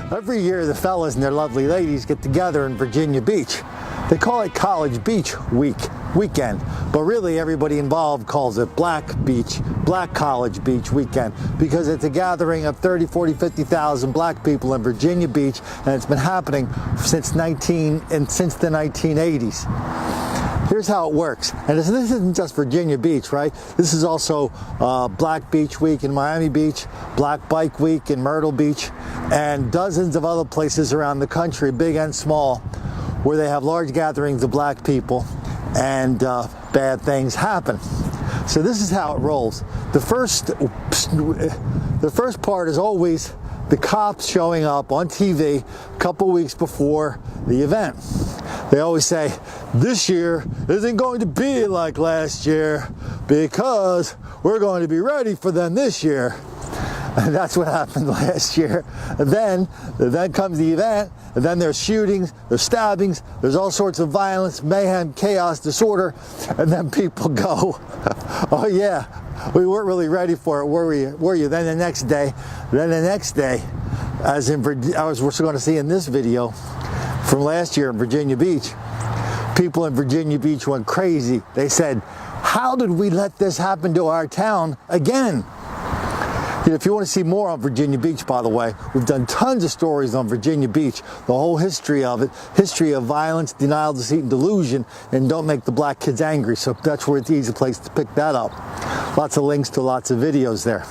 Every year the fellas and their lovely ladies get together in Virginia Beach. They call it College Beach weekend, but really everybody involved calls it Black College Beach weekend, because it's a gathering of 30, 40, 50,000 black people in Virginia Beach, and it's been happening since the 1980s. Here's how it works, and this isn't just Virginia Beach, right? This is also Black Beach Week in Miami Beach, Black Bike Week in Myrtle Beach, and dozens of other places around the country, big and small, where they have large gatherings of black people and bad things happen. So this is how it rolls. The first part is always the cops showing up on TV a couple weeks before the event. They always say, this year isn't going to be like last year because we're going to be ready for them this year. And that's what happened last year. And then comes the event, and then there's shootings, there's stabbings, there's all sorts of violence, mayhem, chaos, disorder, and then people go, oh yeah, we weren't really ready for it, were you? Then the next day, as in, we're going to see in this video from last year in Virginia Beach, people in Virginia Beach went crazy. They said, how did we let this happen to our town again? If you want to see more on Virginia Beach, by the way, we've done tons of stories on Virginia Beach, the whole history of it, history of violence, denial, deceit, and delusion, and don't make the black kids angry. So that's where it's an easy place to pick that up. Lots of links to lots of videos there.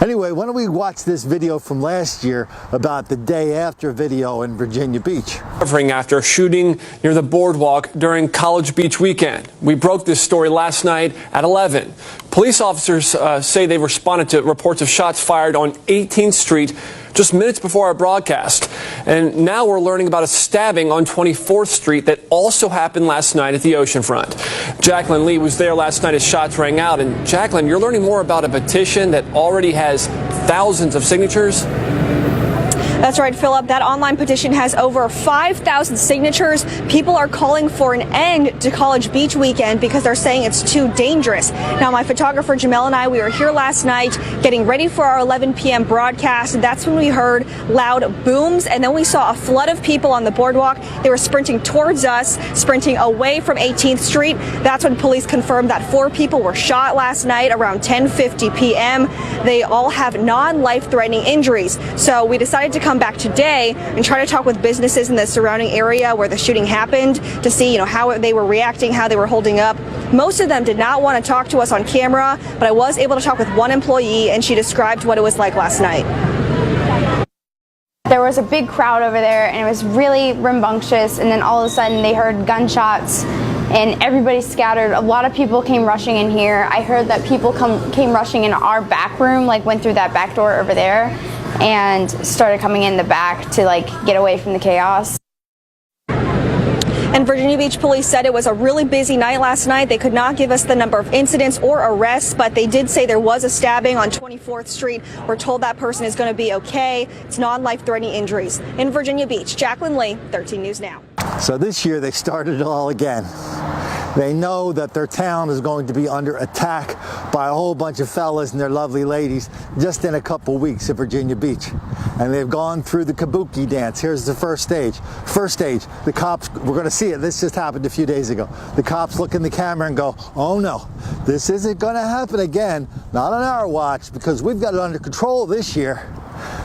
Anyway, why don't we watch this video from last year about the day after video in Virginia Beach. Recovering after a shooting near the boardwalk during College Beach weekend. We broke this story last night at 11. Police officers say they responded to reports of shots fired on 18th Street just minutes before our broadcast. And now we're learning about a stabbing on 24th Street that also happened last night at the oceanfront. Jacqueline Lee was there last night as shots rang out. And Jacqueline, you're learning more about a petition that already has thousands of signatures. That's right, Philip. That online petition has over 5,000 signatures. People are calling for an end to College Beach weekend because they're saying it's too dangerous. Now, my photographer Jamel and I, we were here last night getting ready for our 11 p.m. broadcast. And that's when we heard loud booms, and then we saw a flood of people on the boardwalk. They were sprinting towards us, sprinting away from 18th Street. That's when police confirmed that 4 people were shot last night around 10:50 p.m. They all have non-life-threatening injuries. So we decided to come back today and try to talk with businesses in the surrounding area where the shooting happened to see, how they were reacting, how they were holding up. Most of them did not want to talk to us on camera, but I was able to talk with one employee, and she described what it was like last night. There was a big crowd over there, and it was really rambunctious, and then all of a sudden they heard gunshots and everybody scattered. A lot of people came rushing in here. I heard that people came rushing in our back room, went through that back door over there and started coming in the back to get away from the chaos. And Virginia Beach police said it was a really busy night last night. They could not give us the number of incidents or arrests, but they did say there was a stabbing on 24th Street. We're told that person is going to be okay. It's non-life-threatening injuries. In Virginia Beach, Jacqueline Lee, 13 News Now. So this year they started it all again. They know that their town is going to be under attack by a whole bunch of fellas and their lovely ladies just in a couple weeks at Virginia Beach. And they've gone through the kabuki dance. Here's the first stage. First stage, the cops, we're going to see it. This just happened a few days ago. The cops look in the camera and go, oh no, this isn't going to happen again. Not on our watch, because we've got it under control this year.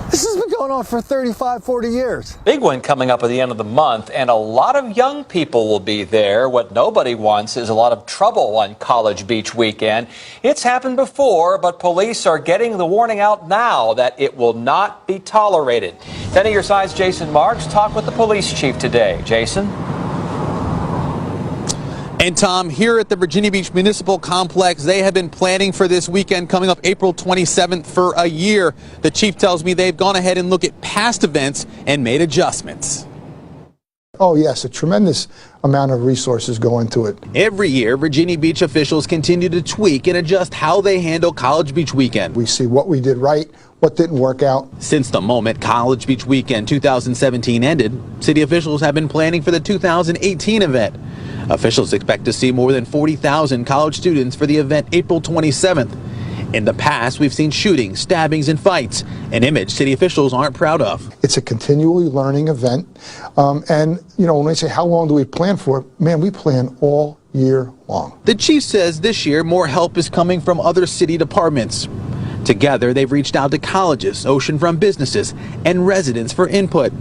This has been going on for 35, 40 years. Big one coming up at the end of the month, and a lot of young people will be there. What nobody wants is a lot of trouble on College Beach weekend. It's happened before, but police are getting the warning out now that it will not be tolerated. 10 of your side's Jason Marks talked with the police chief today. Jason? And Tom, here at the Virginia Beach Municipal Complex, they have been planning for this weekend coming up April 27th for a year. The chief tells me they've gone ahead and looked at past events and made adjustments. Oh, yes, a tremendous amount of resources go into it. Every year, Virginia Beach officials continue to tweak and adjust how they handle College Beach weekend. We see what we did right, what didn't work out. Since the moment College Beach weekend 2017 ended, city officials have been planning for the 2018 event. Officials expect to see more than 40,000 college students for the event April 27th. In the past, we've seen shootings, stabbings, and fights, an image city officials aren't proud of. It's a continually learning event. And, you know, when they say, how long do we plan for it? Man, we plan all year long. The chief says this year more help is coming from other city departments. Together, they've reached out to colleges, oceanfront businesses, and residents for input.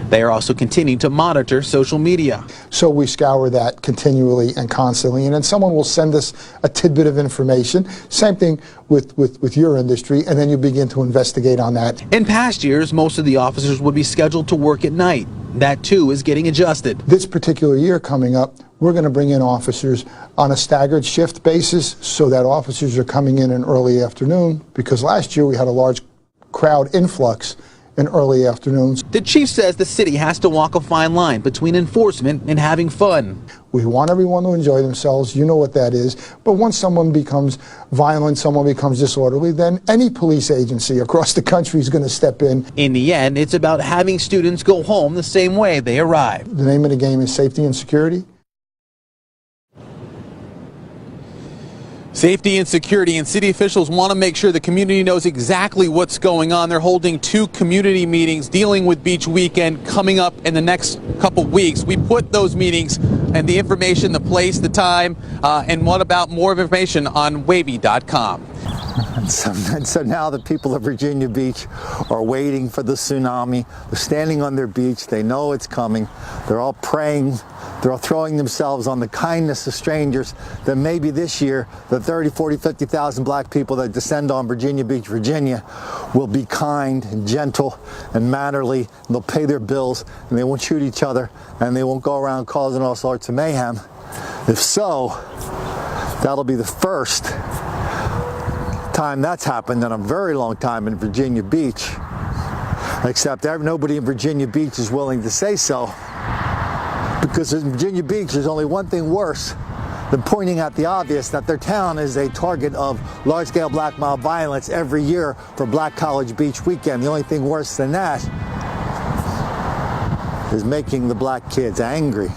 They are also continuing to monitor social media. So we scour that continually and constantly, and then someone will send us a tidbit of information. Same thing with your industry, and then you begin to investigate on that. In past years, most of the officers would be scheduled to work at night. That too is getting adjusted. This particular year coming up, we're going to bring in officers on a staggered shift basis so that officers are coming in early afternoon, because last year we had a large crowd influx in early afternoons. The chief says the city has to walk a fine line between enforcement and having fun. We want everyone to enjoy themselves, you know what that is, but once someone becomes violent, someone becomes disorderly, then any police agency across the country is going to step in. In the end, it's about having students go home the same way they arrived. The name of the game is safety and security. Safety and security, and city officials want to make sure the community knows exactly what's going on. They're holding 2 community meetings dealing with Beach Weekend coming up in the next couple weeks. We put those meetings and the information, the place, the time, and what about more information on wavy.com. And so now the people of Virginia Beach are waiting for the tsunami. They're standing on their beach. They know it's coming. They're all praying. They're all throwing themselves on the kindness of strangers that maybe this year the 30, 40, 50,000 black people that descend on Virginia Beach, Virginia will be kind and gentle and mannerly. And they'll pay their bills and they won't shoot each other and they won't go around causing all sorts of mayhem. If so, that'll be the first time that's happened in a very long time in Virginia Beach, except nobody in Virginia Beach is willing to say so, because in Virginia Beach there's only one thing worse than pointing out the obvious, that their town is a target of large-scale black mob violence every year for Black College Beach Weekend. The only thing worse than that is making the black kids angry.